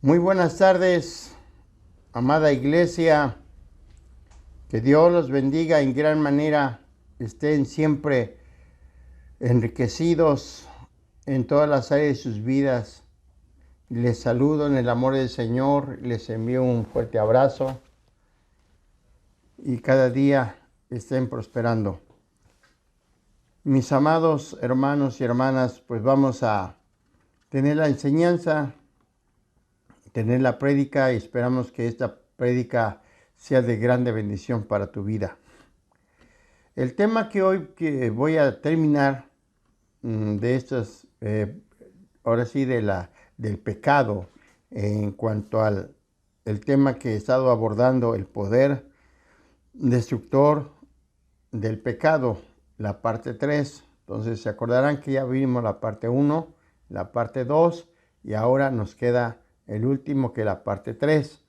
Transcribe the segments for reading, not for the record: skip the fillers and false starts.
Muy buenas tardes, amada iglesia. Que Dios los bendiga en gran manera. Estén siempre enriquecidos en todas las áreas de sus vidas. Les saludo en el amor del Señor. Les envío un fuerte abrazo. Y cada día estén prosperando. Mis amados hermanos y hermanas, pues vamos a tener la enseñanza, tener la prédica y esperamos que esta prédica sea de grande bendición para tu vida. El tema que hoy voy a terminar de estos, ahora sí, del pecado, en cuanto al el tema que he estado abordando, el poder destructor del pecado, la parte 3. Entonces se acordarán que ya vimos la parte 1, la parte 2 y ahora nos queda el último, que es la parte 3.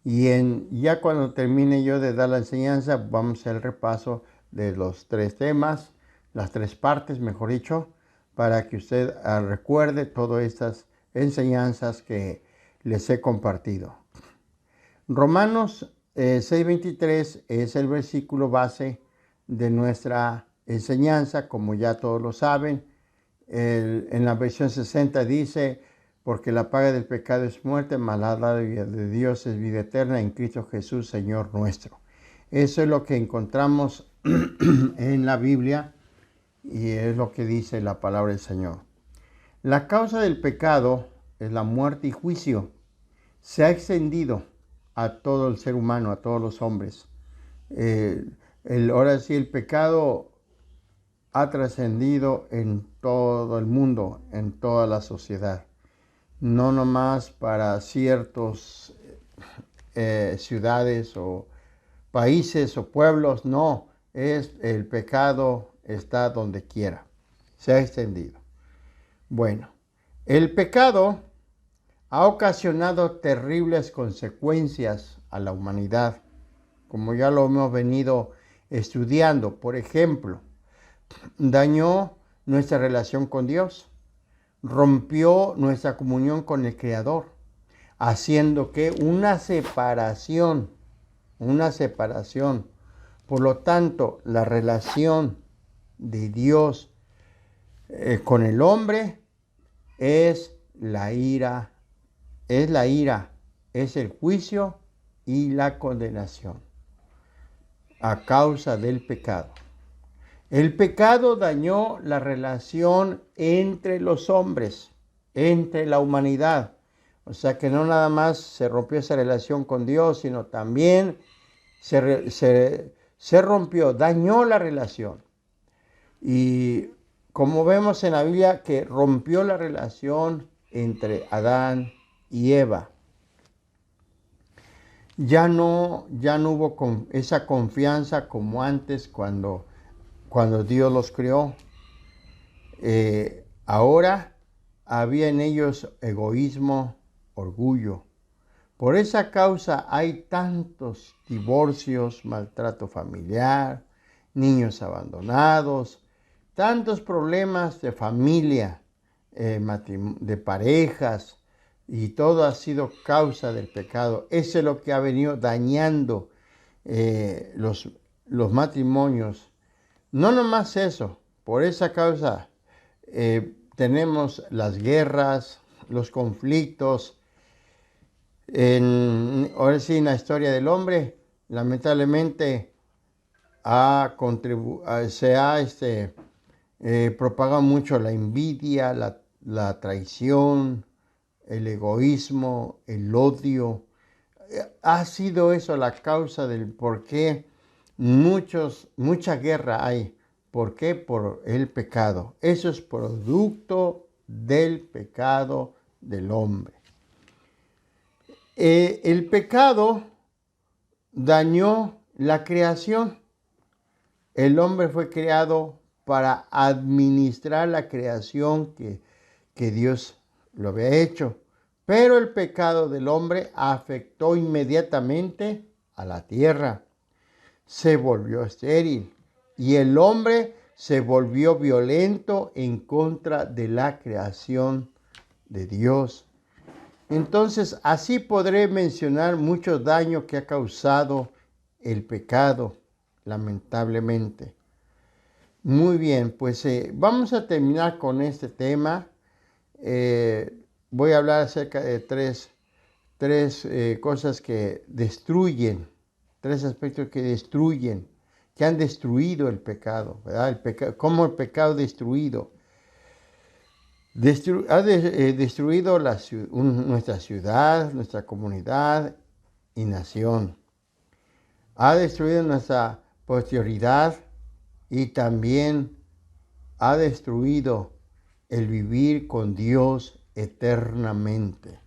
Ya cuando termine yo de dar la enseñanza, vamos a hacer el repaso de los 3 temas, las 3 partes, mejor dicho, para que usted recuerde todas estas enseñanzas que les he compartido. Romanos 6:23 es el versículo base de nuestra enseñanza, como ya todos lo saben. En la versión 60 dice: porque la paga del pecado es muerte, mas la dádiva de Dios es vida eterna en Cristo Jesús, Señor nuestro. Eso es lo que encontramos en la Biblia y es lo que dice la palabra del Señor. La causa del pecado es la muerte y juicio. Se ha extendido a todo el ser humano, a todos los hombres. Ahora sí, el pecado ha trascendido en todo el mundo, en toda la sociedad. No nomás para ciertas ciudades o países o pueblos, no, el pecado está donde quiera, se ha extendido. Bueno, el pecado ha ocasionado terribles consecuencias a la humanidad, como ya lo hemos venido estudiando. Por ejemplo, dañó nuestra relación con Dios, rompió nuestra comunión con el Creador, haciendo que una separación. Por lo tanto, la relación de Dios con el hombre es la ira, es el juicio y la condenación a causa del pecado. El pecado dañó la relación entre los hombres, entre la humanidad. O sea que no nada más se rompió esa relación con Dios, sino también se rompió, dañó la relación. Y como vemos en la Biblia, que rompió la relación entre Adán y Eva. Ya no hubo esa confianza como antes cuando Dios los creó. Ahora había en ellos egoísmo, orgullo. Por esa causa hay tantos divorcios, maltrato familiar, niños abandonados, tantos problemas de familia, de parejas, y todo ha sido causa del pecado. Eso es lo que ha venido dañando los matrimonios. No nomás eso, por esa causa tenemos las guerras, los conflictos. Ahora sí, en la historia del hombre, lamentablemente se ha propagado mucho la envidia, la traición, el egoísmo, el odio. Ha sido eso la causa del por qué mucha guerra hay. ¿Por qué? Por el pecado. Eso es producto del pecado del hombre. El pecado dañó la creación. El hombre fue creado para administrar la creación que Dios lo había hecho. Pero el pecado del hombre afectó inmediatamente a la tierra. Se volvió estéril y el hombre se volvió violento en contra de la creación de Dios. Entonces, así podré mencionar muchos daños que ha causado el pecado, lamentablemente. Muy bien, pues vamos a terminar con este tema. Voy a hablar acerca de tres cosas que destruyen, tres aspectos que destruyen, que han destruido el pecado, ¿verdad? Cómo el pecado ha destruido. Ha destruido nuestra ciudad, nuestra comunidad y nación. Ha destruido nuestra posterioridad y también ha destruido el vivir con Dios eternamente.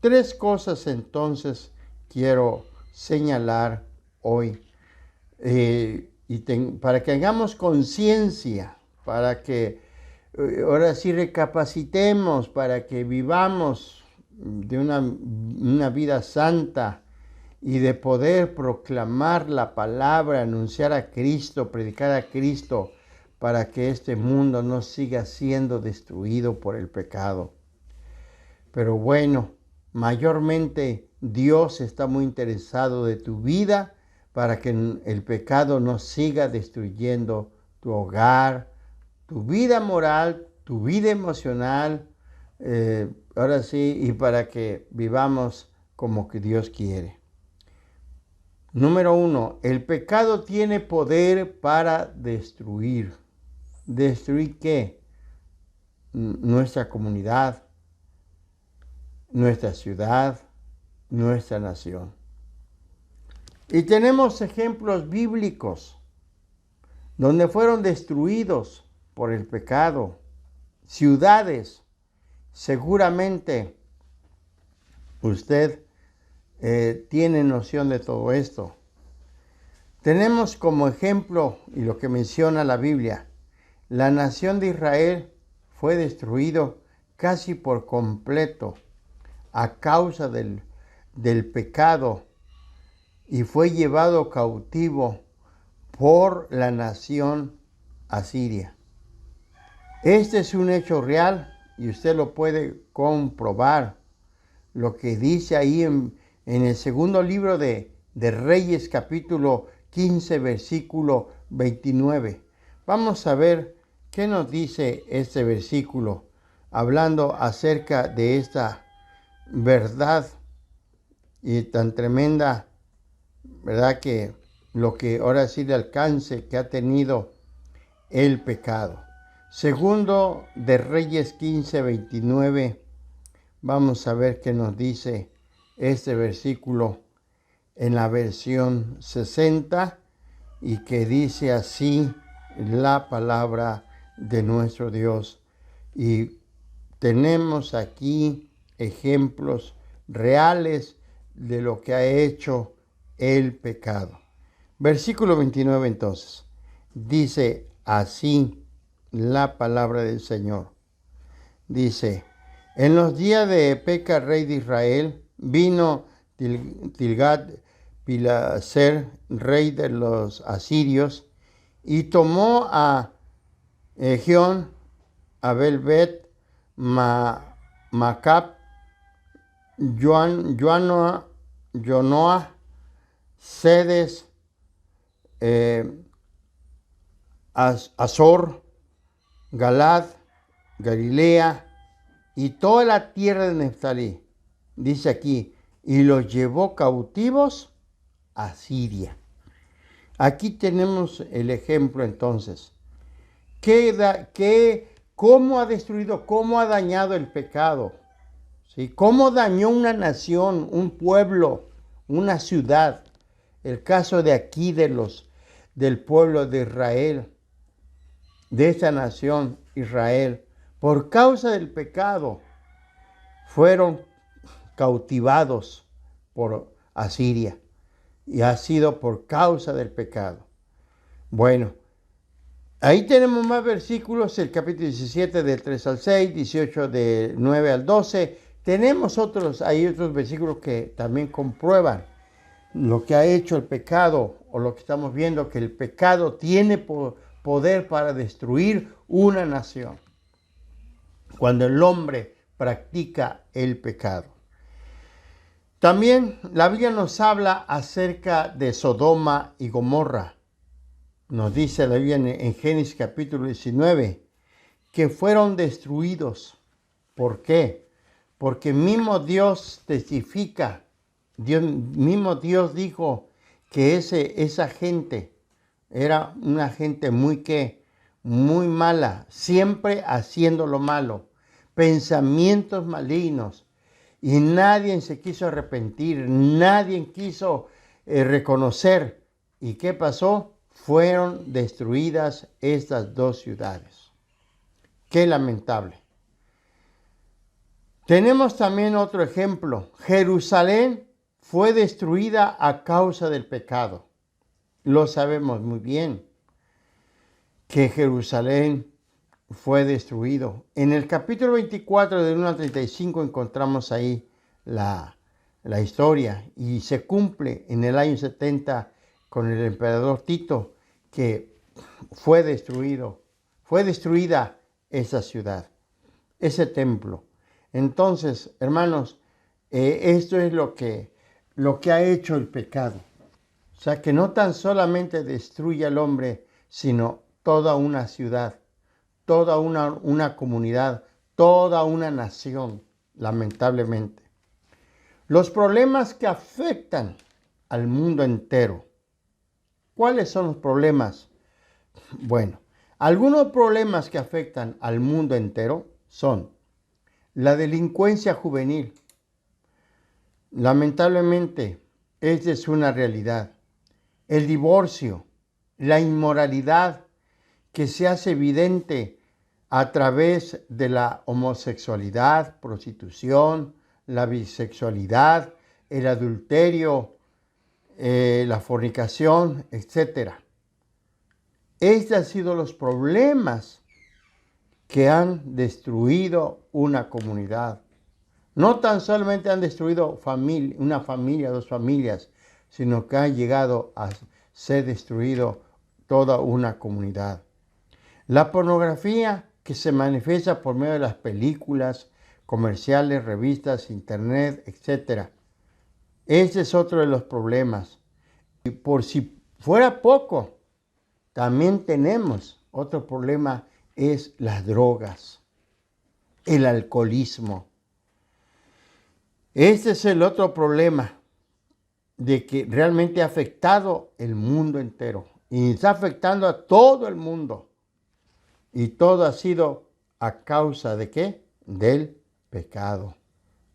Tres cosas entonces quiero señalar hoy para que hagamos conciencia, para que ahora sí recapacitemos, para que vivamos de una vida santa y de poder proclamar la palabra, anunciar a Cristo, predicar a Cristo, para que este mundo no siga siendo destruido por el pecado. Pero bueno, mayormente Dios está muy interesado de tu vida para que el pecado no siga destruyendo tu hogar, tu vida moral, tu vida emocional, ahora sí, y para que vivamos como que Dios quiere. Número 1, el pecado tiene poder para destruir. ¿Destruir qué? Nuestra comunidad, nuestra ciudad, nuestra nación. Y tenemos ejemplos bíblicos donde fueron destruidos por el pecado. Ciudades, seguramente usted tiene noción de todo esto. Tenemos como ejemplo, y lo que menciona la Biblia, la nación de Israel fue destruido casi por completo a causa del pecado y fue llevado cautivo por la nación asiria. Este es un hecho real y usted lo puede comprobar. Lo que dice ahí en el segundo libro de Reyes, capítulo 15, versículo 29. Vamos a ver qué nos dice este versículo, hablando acerca de esta verdad y tan tremenda, ¿verdad? Que lo que ahora sí de alcance que ha tenido el pecado. Segundo de Reyes 15, 29. Vamos a ver qué nos dice este versículo en la versión 60 y que dice así la palabra de nuestro Dios. Y tenemos aquí ejemplos reales de lo que ha hecho el pecado. Versículo 29 entonces. Dice así la palabra del Señor. Dice: en los días de Peca, rey de Israel, vino Tilgat-Pileser, rey de los asirios, y tomó a Egión, Abel-Bet, Macab, Jonoa, Sedes, Azor, Galad, Galilea y toda la tierra de Neftalí. Dice aquí, y los llevó cautivos a Siria. Aquí tenemos el ejemplo entonces. ¿Cómo ha destruido, cómo ha dañado el pecado? ¿Sí? ¿Cómo dañó una nación, un pueblo, una ciudad? El caso de aquí del pueblo de Israel, de esta nación Israel, por causa del pecado, fueron cautivados por Asiria. Y ha sido por causa del pecado. Bueno, ahí tenemos más versículos, el capítulo 17 del 3 al 6, 18 del 9 al 12. Tenemos hay otros versículos que también comprueban lo que ha hecho el pecado, o lo que estamos viendo, que el pecado tiene poder para destruir una nación. Cuando el hombre practica el pecado. También la Biblia nos habla acerca de Sodoma y Gomorra. Nos dice la Biblia en Génesis capítulo 19 que fueron destruidos. ¿Por qué? Porque mismo Dios testifica, mismo Dios dijo que esa gente era una gente muy mala, siempre haciendo lo malo, pensamientos malignos. Y nadie se quiso arrepentir, nadie quiso reconocer. ¿Y qué pasó? Fueron destruidas estas dos ciudades. Qué lamentable. Tenemos también otro ejemplo. Jerusalén fue destruida a causa del pecado. Lo sabemos muy bien, que Jerusalén fue destruido. En el capítulo 24 del 1 al 35 encontramos ahí la historia, y se cumple en el año 70 con el emperador Tito, que fue destruida esa ciudad, ese templo. Entonces, hermanos, esto es lo que ha hecho el pecado. O sea, que no tan solamente destruye al hombre, sino toda una ciudad, toda una comunidad, toda una nación, lamentablemente. Los problemas que afectan al mundo entero. ¿Cuáles son los problemas? Bueno, algunos problemas que afectan al mundo entero son la delincuencia juvenil. Lamentablemente, esta es una realidad. El divorcio, la inmoralidad que se hace evidente a través de la homosexualidad, prostitución, la bisexualidad, el adulterio, la fornicación, etc. Estos han sido los problemas que han destruido una comunidad. No tan solamente han destruido una familia, dos familias, sino que han llegado a ser destruido toda una comunidad. La pornografía que se manifiesta por medio de las películas, comerciales, revistas, internet, etc. Ese es otro de los problemas. Y por si fuera poco, también tenemos otro problema, es las drogas, el alcoholismo. Este es el otro problema de que realmente ha afectado el mundo entero y está afectando a todo el mundo. Y todo ha sido a causa ¿de qué? Del pecado.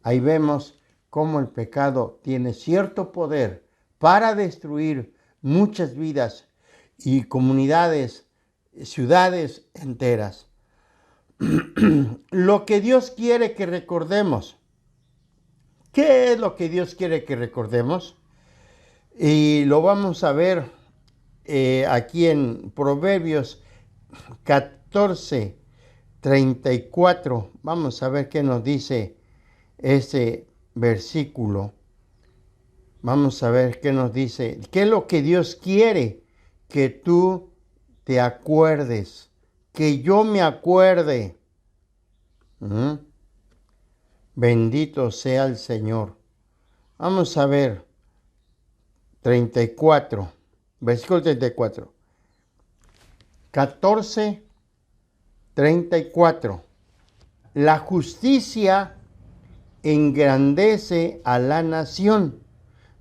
Ahí vemos cómo el pecado tiene cierto poder para destruir muchas vidas y comunidades, ciudades enteras. Lo que Dios quiere que recordemos. ¿Qué es lo que Dios quiere que recordemos? Y lo vamos a ver aquí en Proverbios 14:34. Vamos a ver qué nos dice ese versículo. Vamos a ver qué nos dice. ¿Qué es lo que Dios quiere que tú te acuerdes? Que yo me acuerde. Bendito sea el Señor. Vamos a ver. 34. Versículo 34. 14:34. La justicia engrandece a la nación,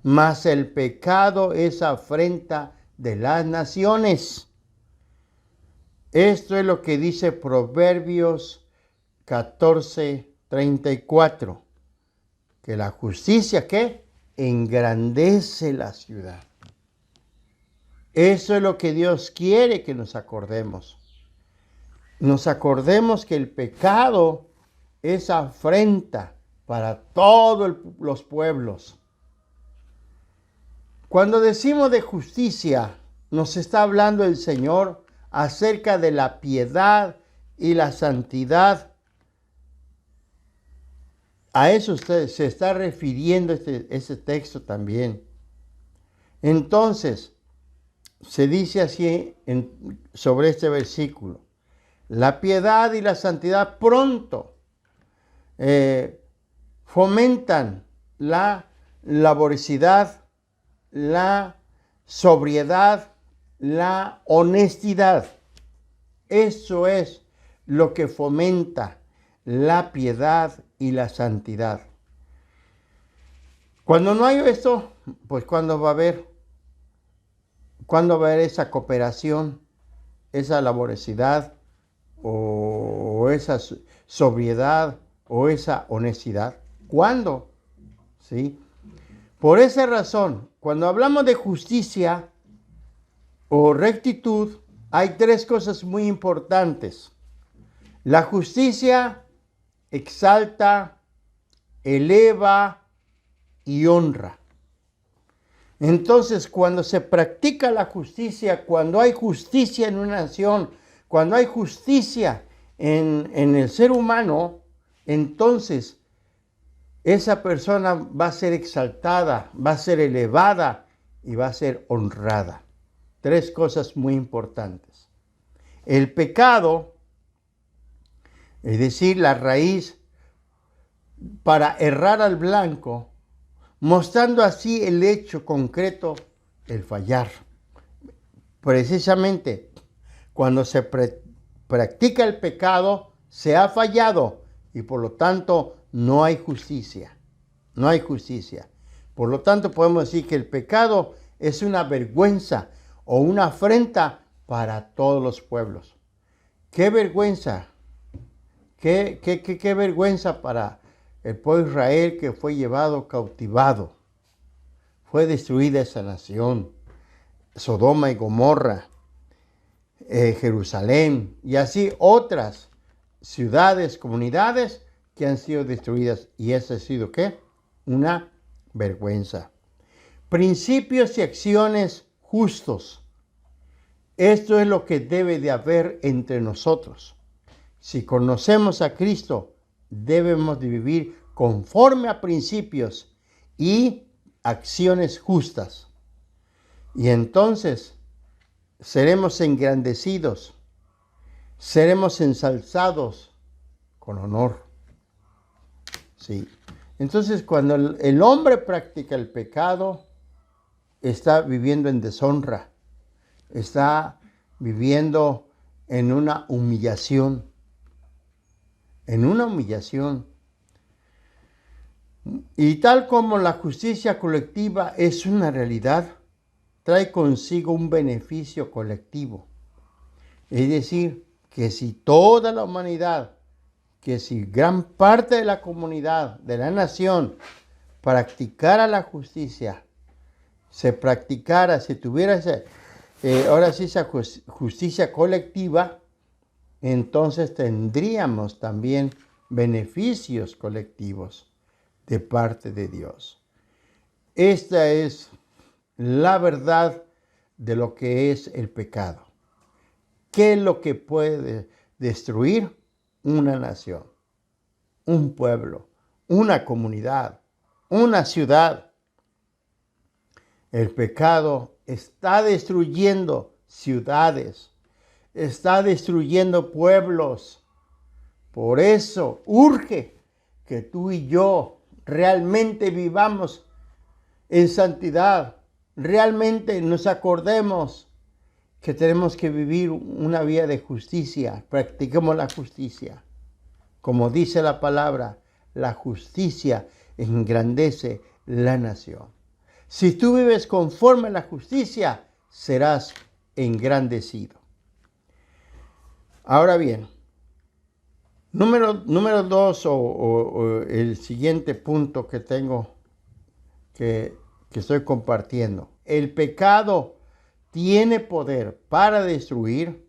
mas el pecado es afrenta de las naciones. Esto es lo que dice Proverbios 14:34. Que la justicia, ¿qué? Engrandece la ciudad. Eso es lo que Dios quiere que nos acordemos. Nos acordemos que el pecado es afrenta para todos los pueblos. Cuando decimos de justicia, nos está hablando el Señor acerca de la piedad y la santidad. A eso usted se está refiriendo ese texto también. Entonces, se dice así sobre este versículo: la piedad y la santidad pronto fomentan la laboriosidad, la sobriedad, la honestidad. Eso es lo que fomenta la piedad y la santidad. Cuando no hay esto, pues ¿cuándo va a haber esa cooperación, esa laboriosidad o esa sobriedad o esa honestidad? ¿Cuándo? ¿Sí? Por esa razón, cuando hablamos de justicia o rectitud, hay tres cosas muy importantes. La justicia exalta, eleva y honra. Entonces, cuando se practica la justicia, cuando hay justicia en una nación, cuando hay justicia en el ser humano, entonces esa persona va a ser exaltada, va a ser elevada y va a ser honrada. Tres cosas muy importantes. El pecado, es decir, la raíz para errar al blanco, mostrando así el hecho concreto, el fallar. Precisamente cuando se practica el pecado, se ha fallado y por lo tanto no hay justicia. No hay justicia. Por lo tanto podemos decir que el pecado es una vergüenza o una afrenta para todos los pueblos. ¡Qué vergüenza! ¡Qué vergüenza para el pueblo de Israel que fue llevado cautivado! Fue destruida esa nación, Sodoma y Gomorra, Jerusalén y así otras ciudades, comunidades que han sido destruidas. Y eso ha sido ¿qué? Una vergüenza. Principios y acciones justos. Esto es lo que debe de haber entre nosotros. Si conocemos a Cristo, debemos de vivir conforme a principios y acciones justas. Y entonces seremos engrandecidos, seremos ensalzados con honor. Sí. Entonces, cuando el hombre practica el pecado, está viviendo en deshonra, está viviendo en una humillación. Y tal como la justicia colectiva es una realidad, trae consigo un beneficio colectivo. Es decir, que si toda la humanidad, que si gran parte de la comunidad, de la nación, practicara la justicia, se practicara, si tuviera ahora sí esa justicia colectiva, entonces tendríamos también beneficios colectivos de parte de Dios. Esta es la verdad de lo que es el pecado. ¿Qué es lo que puede destruir una nación, un pueblo, una comunidad, una ciudad? El pecado está destruyendo ciudades, está destruyendo pueblos. Por eso urge que tú y yo realmente vivamos en santidad, realmente nos acordemos que tenemos que vivir una vida de justicia, practiquemos la justicia. Como dice la palabra, la justicia engrandece la nación. Si tú vives conforme a la justicia, serás engrandecido. Ahora bien, número 2 o el siguiente punto que tengo que estoy compartiendo. El pecado tiene poder para destruir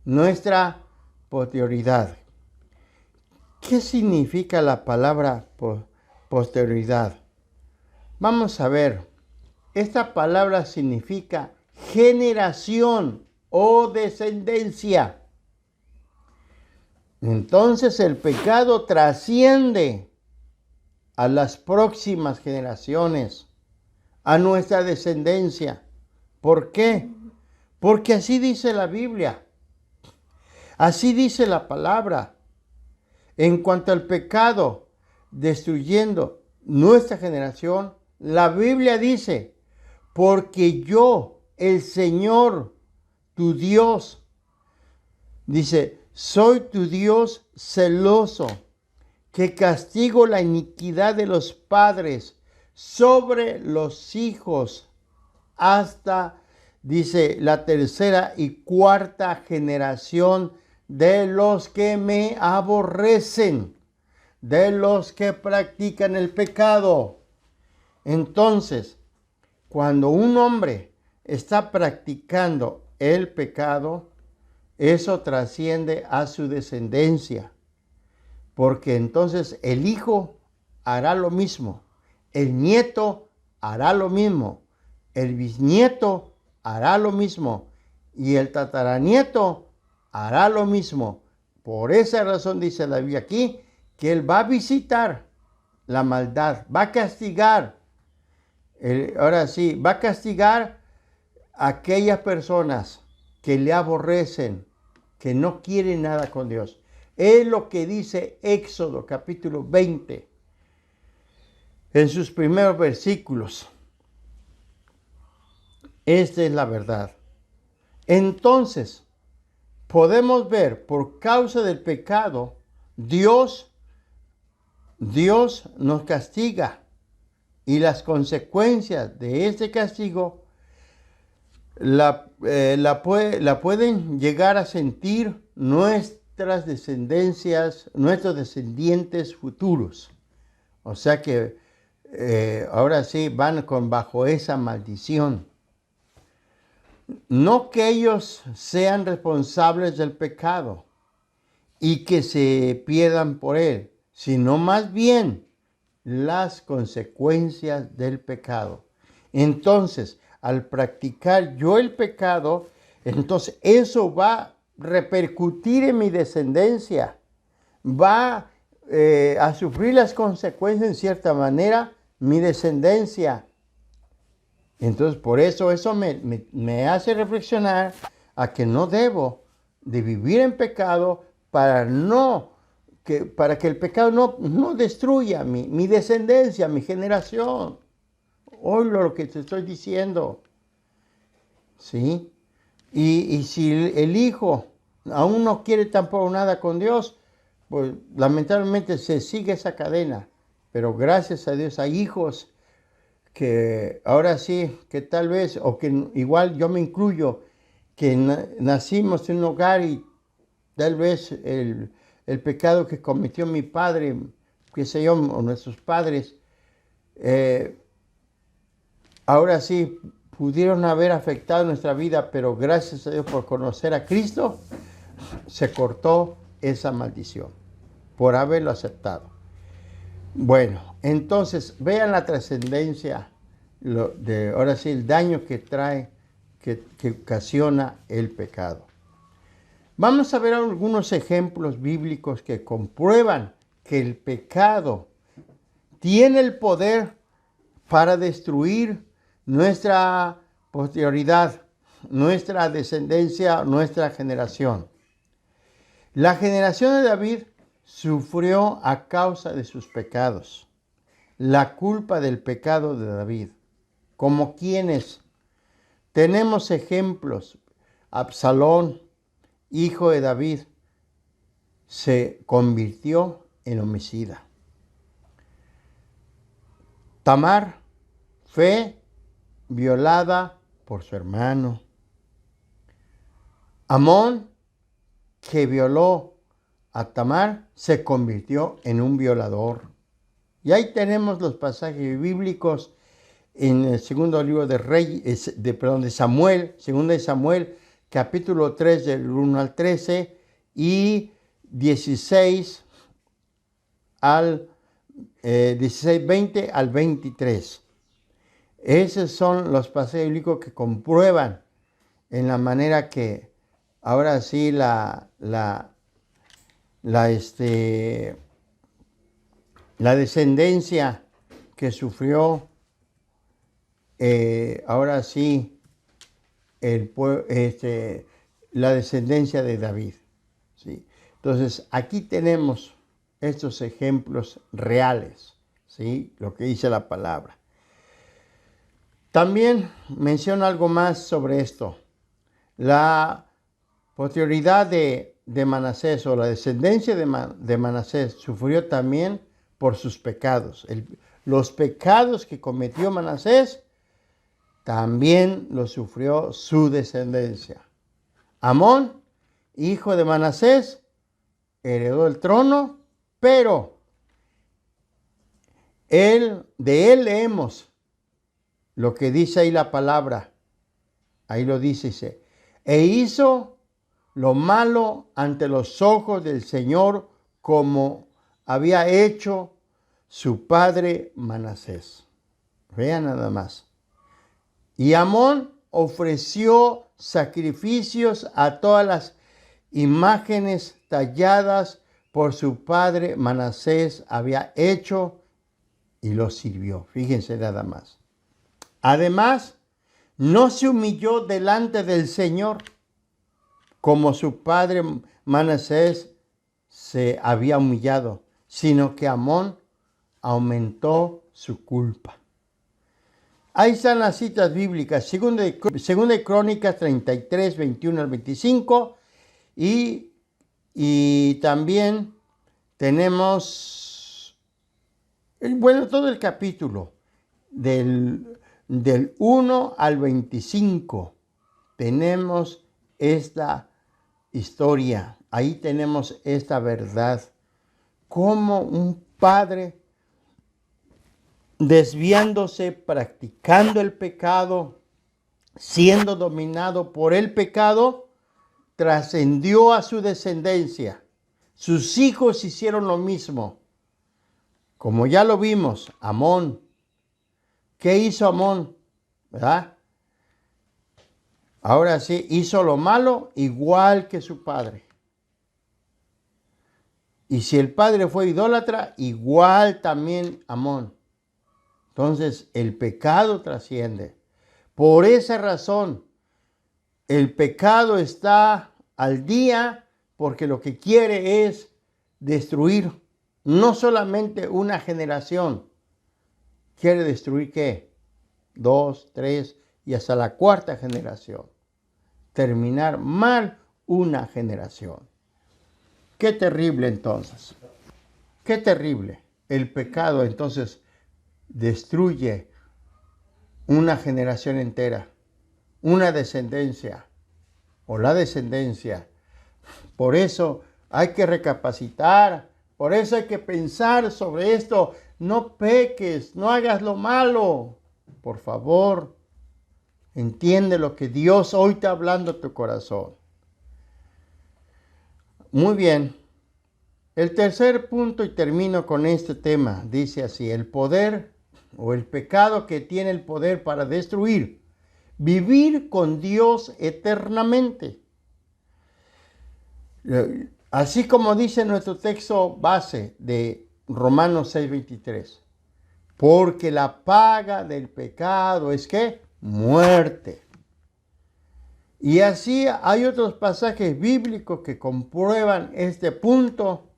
nuestra posterioridad. ¿Qué significa la palabra posterioridad? Vamos a ver. Esta palabra significa generación o descendencia. Entonces el pecado trasciende a las próximas generaciones, a nuestra descendencia. ¿Por qué? Porque así dice la Biblia. Así dice la palabra. En cuanto al pecado, destruyendo nuestra generación, la Biblia dice, porque yo, el Señor, tu Dios, dice, soy tu Dios celoso, que castigo la iniquidad de los padres sobre los hijos hasta, dice, la tercera y cuarta generación de los que me aborrecen, de los que practican el pecado. Entonces, cuando un hombre está practicando el pecado, eso trasciende a su descendencia, porque entonces el hijo hará lo mismo, el nieto hará lo mismo, el bisnieto hará lo mismo y el tataranieto hará lo mismo. Por esa razón dice la Biblia aquí que Él va a visitar la maldad, va a castigar. Ahora sí, va a castigar a aquellas personas que le aborrecen, que no quieren nada con Dios. Es lo que dice Éxodo capítulo 20 en sus primeros versículos. Esta es la verdad. Entonces, podemos ver, por causa del pecado, Dios nos castiga, y las consecuencias de este castigo la pueden llegar a sentir nuestras descendencias, nuestros descendientes futuros. O sea que ahora sí van bajo esa maldición. No que ellos sean responsables del pecado y que se pierdan por él, sino más bien las consecuencias del pecado. Entonces, al practicar yo el pecado, entonces eso va a repercutir en mi descendencia, va a sufrir las consecuencias en cierta manera mi descendencia. Entonces, por eso me hace reflexionar a que no debo de vivir en pecado para que el pecado no destruya mi descendencia, mi generación. Oye lo que te estoy diciendo. ¿Sí? Y si el hijo aún no quiere tampoco nada con Dios, pues lamentablemente se sigue esa cadena. Pero gracias a Dios hay hijos que ahora sí, que tal vez, o que igual yo me incluyo, que nacimos en un hogar y tal vez el pecado que cometió mi padre, qué sé yo, o nuestros padres, ahora sí pudieron haber afectado nuestra vida, pero gracias a Dios por conocer a Cristo, se cortó esa maldición, por haberlo aceptado. Bueno, entonces vean la trascendencia, ahora sí, el daño que trae, que ocasiona el pecado. Vamos a ver algunos ejemplos bíblicos que comprueban que el pecado tiene el poder para destruir nuestra posterioridad, nuestra descendencia, nuestra generación. La generación de David sufrió a causa de sus pecados, la culpa del pecado de David. Como quienes tenemos ejemplos, Absalón, hijo de David, se convirtió en homicida. Tamar fue violada por su hermano. Amón, que violó a Tamar, se convirtió en un violador. Y ahí tenemos los pasajes bíblicos en el segundo libro de Samuel, segundo de Samuel, capítulo 3, del 1 al 13 y 16, 20 al 23. Esos son los pasajes bíblicos que comprueban en la manera que ahora sí la descendencia que sufrió ahora sí la descendencia de David. ¿Sí? Entonces aquí tenemos estos ejemplos reales, ¿sí? Lo que dice la palabra. También menciona algo más sobre esto. La posterioridad de Manasés o la descendencia de Manasés sufrió también por sus pecados. Los pecados que cometió Manasés también los sufrió su descendencia. Amón, hijo de Manasés, heredó el trono, pero de él leemos lo que dice ahí la palabra. Ahí lo dice, e hizo lo malo ante los ojos del Señor, como había hecho su padre Manasés. Vean nada más. Y Amón ofreció sacrificios a todas las imágenes talladas por su padre Manasés había hecho y los sirvió. Fíjense nada más. Además, no se humilló delante del Señor como su padre Manasés se había humillado, sino que Amón aumentó su culpa. Ahí están las citas bíblicas, segunda de Crónicas 33, 21 al 25, y también tenemos, todo el capítulo del 1 al 25, tenemos esta historia, ahí tenemos esta verdad, cómo un padre desviándose, practicando el pecado, siendo dominado por el pecado, trascendió a su descendencia. Sus hijos hicieron lo mismo. Como ya lo vimos, Amón. ¿Qué hizo Amón? ¿Verdad? Ahora sí, hizo lo malo igual que su padre. Y si el padre fue idólatra, igual también Amón. Entonces, el pecado trasciende. Por esa razón, el pecado está al día porque lo que quiere es destruir no solamente una generación. Quiere destruir ¿qué? 2, 3 y hasta la cuarta generación. Terminar mal una generación. Qué terrible entonces. Qué terrible. El pecado entonces destruye una generación entera, una descendencia o la descendencia. Por eso hay que recapacitar, por eso hay que pensar sobre esto. No peques, no hagas lo malo. Por favor, entiende lo que Dios hoy está hablando a tu corazón. Muy bien. El tercer punto, y termino con este tema, dice así: el poder o el pecado que tiene el poder para destruir, vivir con Dios eternamente. Así como dice nuestro texto base de Romanos 6:23, porque la paga del pecado es ¿qué? Muerte. Y así hay otros pasajes bíblicos que comprueban este punto,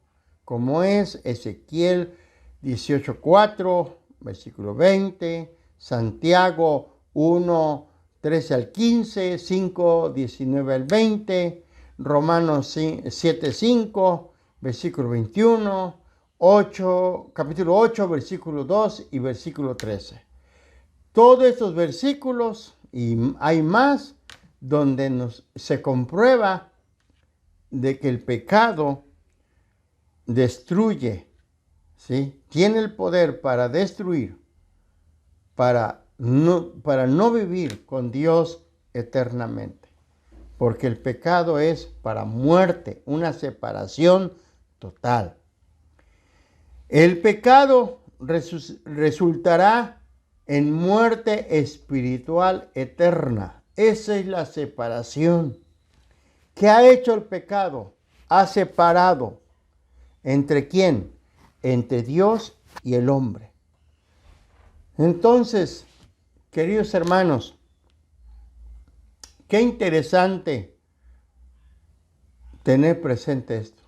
como es Ezequiel 18:4, versículo 20, Santiago 1, 13 al 15, 5, 19 al 20, Romanos 7:5, versículo 21, capítulo 8, versículo 2 y versículo 13. Todos estos versículos, y hay más, donde se comprueba de que el pecado destruye, ¿sí? Tiene el poder para destruir, para no vivir con Dios eternamente. Porque el pecado es para muerte, una separación total. El pecado resultará en muerte espiritual eterna. Esa es la separación. ¿Qué ha hecho el pecado? Ha separado. ¿Entre quién? Entre Dios y el hombre. Entonces, queridos hermanos, qué interesante tener presente esto.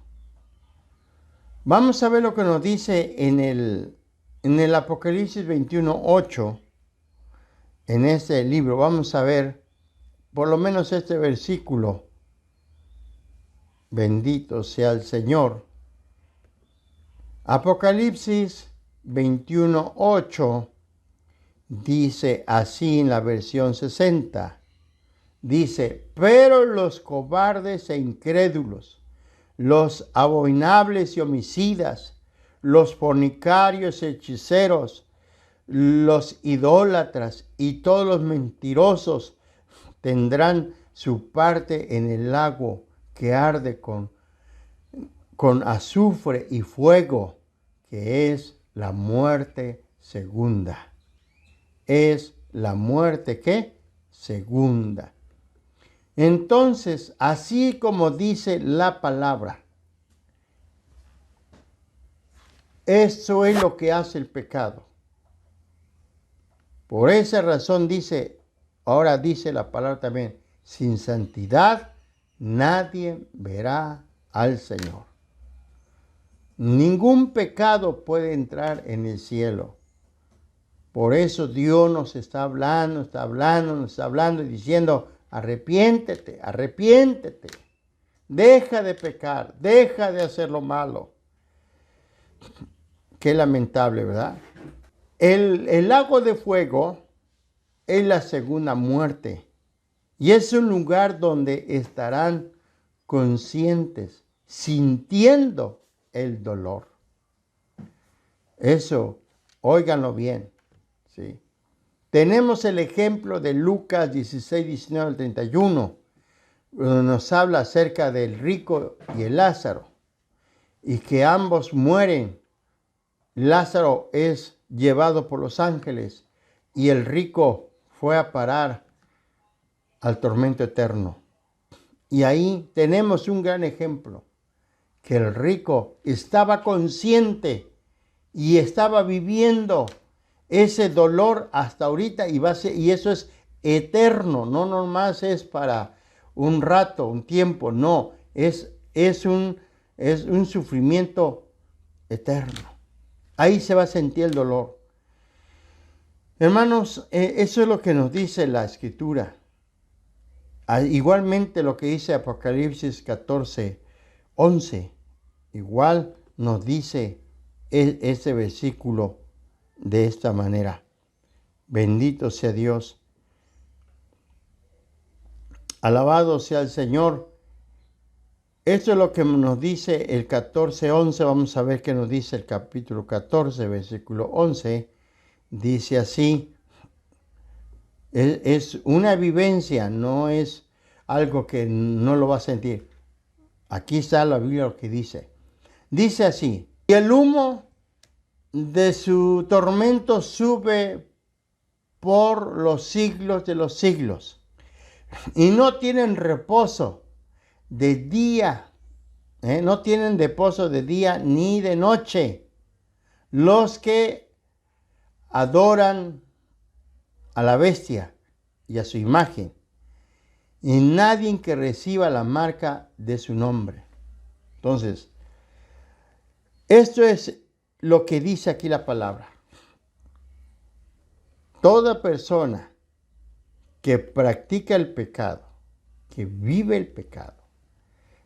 Vamos a ver lo que nos dice en el Apocalipsis 21:8. En este libro vamos a ver por lo menos este versículo. Bendito sea el Señor. Apocalipsis 21:8 dice así en la versión 60. Dice, pero los cobardes e incrédulos, los abominables y homicidas, los fornicarios y hechiceros, los idólatras y todos los mentirosos tendrán su parte en el lago que arde con azufre y fuego, que es la muerte segunda. Es la muerte, ¿qué? Segunda. Entonces, así como dice la palabra, eso es lo que hace el pecado. Por esa razón dice, ahora dice la palabra también, sin santidad nadie verá al Señor. Ningún pecado puede entrar en el cielo. Por eso Dios nos está hablando y diciendo, arrepiéntete, arrepiéntete. Deja de pecar, deja de hacer lo malo. Qué lamentable, ¿verdad? El lago de fuego es la segunda muerte. Y es un lugar donde estarán conscientes, sintiendo el dolor. Eso, óiganlo bien. ¿Sí? Tenemos el ejemplo de Lucas 16, 19 al 31, donde nos habla acerca del rico y el Lázaro, y que ambos mueren. Lázaro es llevado por los ángeles y el rico fue a parar al tormento eterno. Y ahí tenemos un gran ejemplo, que el rico estaba consciente y estaba viviendo ese dolor hasta ahorita y eso es eterno, no nomás es para un rato, un tiempo, no, es un sufrimiento eterno. Ahí se va a sentir el dolor. Hermanos, eso es lo que nos dice la Escritura. Igualmente lo que dice Apocalipsis 14:11, igual nos dice ese versículo de esta manera. Bendito sea Dios. Alabado sea el Señor. Esto es lo que nos dice el 14:11. Vamos a ver qué nos dice el capítulo 14, versículo 11. Dice así. Es una vivencia, no es algo que no lo va a sentir. Aquí está la Biblia lo que dice. Dice así, y el humo de su tormento sube por los siglos de los siglos, y no tienen reposo de día, no tienen reposo de día ni de noche, los que adoran a la bestia y a su imagen, y nadie que reciba la marca de su nombre. Entonces, esto es lo que dice aquí la palabra. Toda persona que practica el pecado, que vive el pecado,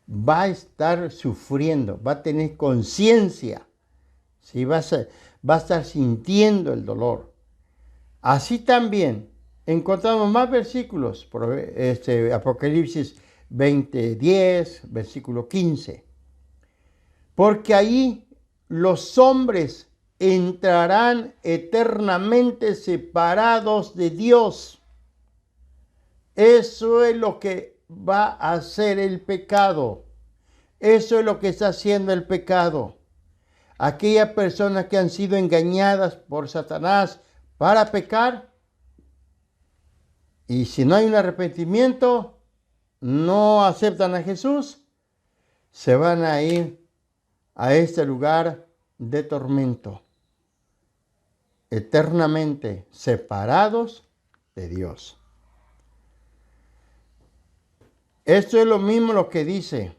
va a estar sufriendo, va a tener conciencia, ¿sí? Va a estar sintiendo el dolor. Así también encontramos más versículos, Apocalipsis 20:10, versículo 15. Porque ahí los hombres entrarán eternamente separados de Dios. Eso es lo que va a hacer el pecado. Eso es lo que está haciendo el pecado. Aquellas personas que han sido engañadas por Satanás para pecar, y si no hay un arrepentimiento, no aceptan a Jesús, se van a ir a este lugar de tormento, eternamente separados de Dios. Esto es lo mismo lo que dice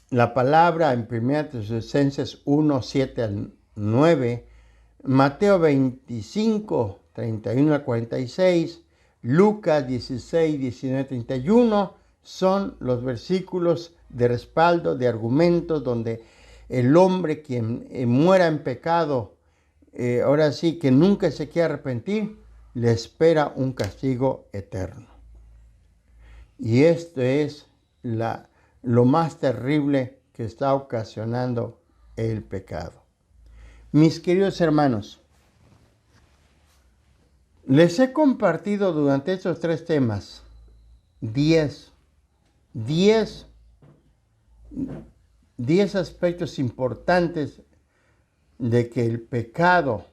la palabra en 1 Tesalonicenses 1, 7 al 9, Mateo 25, 31 al 46, Lucas 16, 19, 31, son los versículos de respaldo, de argumentos, donde el hombre quien muera en pecado, ahora sí, que nunca se quiere arrepentir, le espera un castigo eterno. Y esto es lo más terrible que está ocasionando el pecado. Mis queridos hermanos, les he compartido durante estos 3 temas 10 aspectos importantes de que el pecado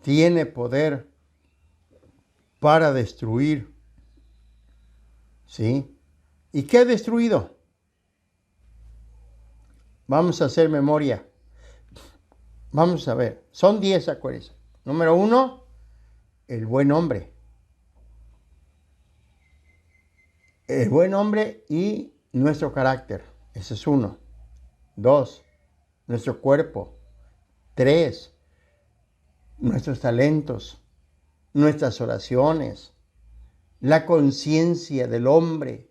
tiene poder para destruir. ¿Sí? ¿Y qué ha destruido? Vamos a hacer memoria. Vamos a ver. Son 10, acuérdense. Número 1, el buen hombre. El buen hombre y nuestro carácter. Ese es 1. 2, nuestro cuerpo. 3, nuestros talentos, nuestras oraciones, la conciencia del hombre,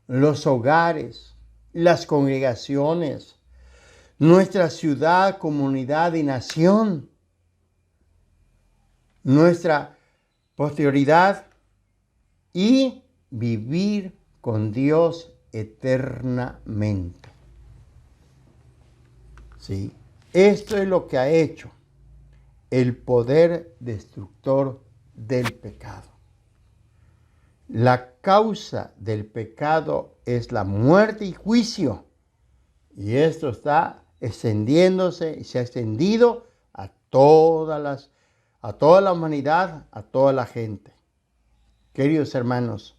los hogares, las congregaciones, nuestra ciudad, comunidad y nación, nuestra posterioridad y vivir con Dios eternamente. ¿Sí? Esto es lo que ha hecho el poder destructor del pecado. La causa del pecado es la muerte y juicio. Y esto está extendiéndose y se ha extendido a toda la humanidad, a toda la gente. Queridos hermanos,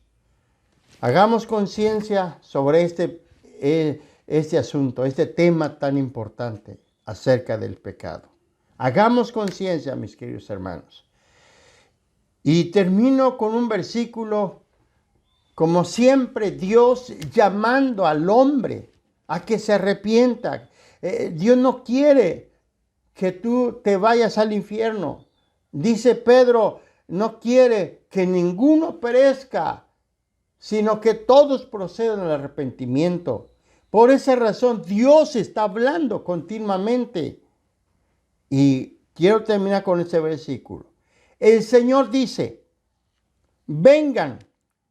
hagamos conciencia sobre este asunto, este tema tan importante acerca del pecado. Hagamos conciencia, mis queridos hermanos. Y termino con un versículo, como siempre, Dios llamando al hombre a que se arrepienta. Dios no quiere que tú te vayas al infierno. Dice Pedro, no quiere que ninguno perezca, sino que todos procedan al arrepentimiento. Por esa razón, Dios está hablando continuamente. Y quiero terminar con este versículo. El Señor dice, vengan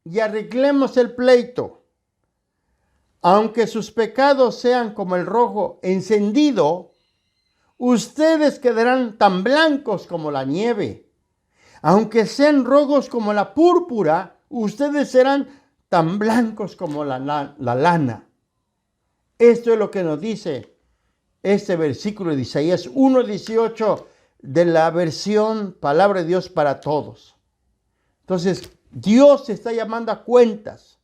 y arreglemos el pleito. Aunque sus pecados sean como el rojo encendido, ustedes quedarán tan blancos como la nieve. Aunque sean rojos como la púrpura, ustedes serán tan blancos como la lana. Esto es lo que nos dice este versículo de Isaías 1:18 de la versión Palabra de Dios para Todos. Entonces, Dios te está llamando a cuentas.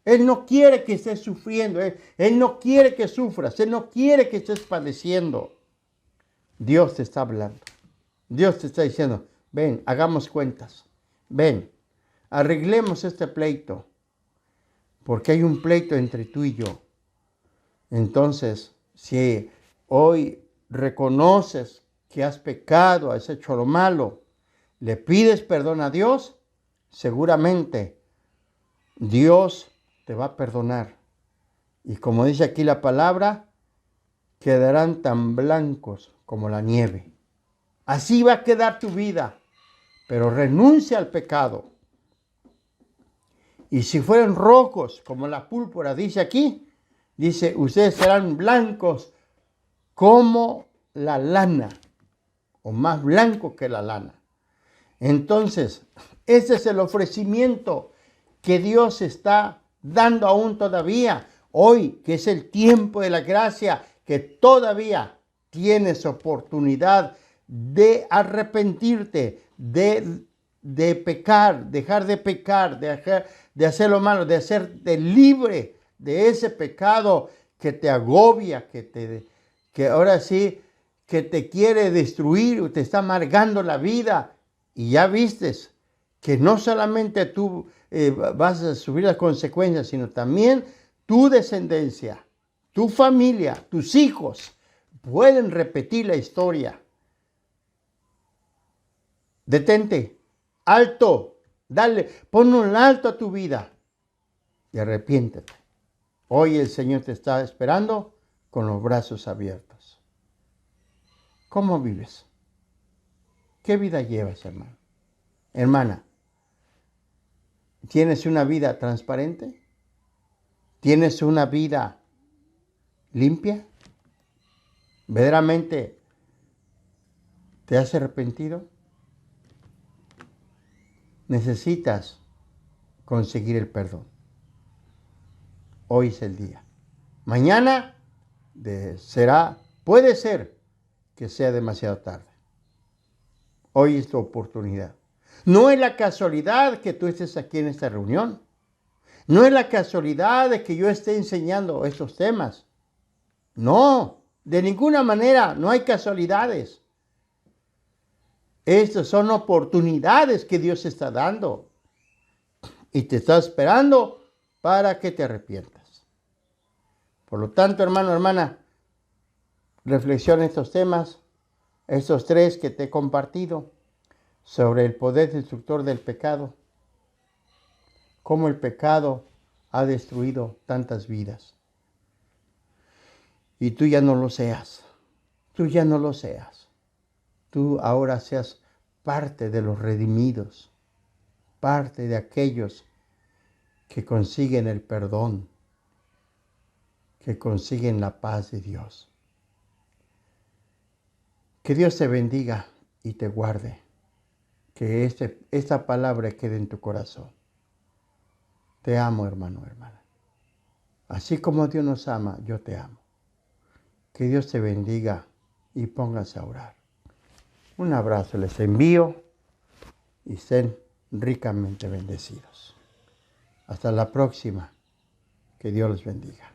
Él no quiere que estés sufriendo. Él no quiere que sufras. Él no quiere que estés padeciendo. Dios te está hablando. Dios te está diciendo, ven, hagamos cuentas. Ven, arreglemos este pleito. Porque hay un pleito entre tú y yo. Entonces, si hoy reconoces que has pecado, has hecho lo malo, le pides perdón a Dios, seguramente Dios te va a perdonar. Y como dice aquí la palabra, quedarán tan blancos como la nieve. Así va a quedar tu vida, pero renuncia al pecado. Y si fueran rojos como la púrpura, dice aquí, dice, ustedes serán blancos como la lana, o más blanco que la lana. Entonces, ese es el ofrecimiento que Dios está dando aún todavía. Hoy, que es el tiempo de la gracia, que todavía tienes oportunidad de arrepentirte, de pecar, dejar de pecar, de hacer lo malo, de hacerte libre de ese pecado que te agobia, que ahora sí, que te quiere destruir o te está amargando la vida. Y ya vistes que no solamente tú vas a sufrir las consecuencias, sino también tu descendencia, tu familia, tus hijos pueden repetir la historia. Detente, alto, dale, pon un alto a tu vida y arrepiéntete. Hoy el Señor te está esperando con los brazos abiertos. ¿Cómo vives? ¿Qué vida llevas, hermano? Hermana, ¿tienes una vida transparente? ¿Tienes una vida limpia? ¿Verdaderamente te has arrepentido? Necesitas conseguir el perdón. Hoy es el día. Mañana puede ser que sea demasiado tarde. Hoy es tu oportunidad. No es la casualidad que tú estés aquí en esta reunión. No es la casualidad de que yo esté enseñando estos temas. No, de ninguna manera, no hay casualidades. Estas son oportunidades que Dios está dando y te está esperando para que te arrepientas. Por lo tanto, hermano, hermana, reflexiona estos temas, estos 3 que te he compartido sobre el poder destructor del pecado, cómo el pecado ha destruido tantas vidas. Y tú ya no lo seas, tú ya no lo seas. Tú ahora seas parte de los redimidos, parte de aquellos que consiguen el perdón, que consiguen la paz de Dios. Que Dios te bendiga y te guarde. Que esta palabra quede en tu corazón. Te amo, hermano, hermana. Así como Dios nos ama, yo te amo. Que Dios te bendiga y póngase a orar. Un abrazo les envío y estén ricamente bendecidos. Hasta la próxima. Que Dios los bendiga.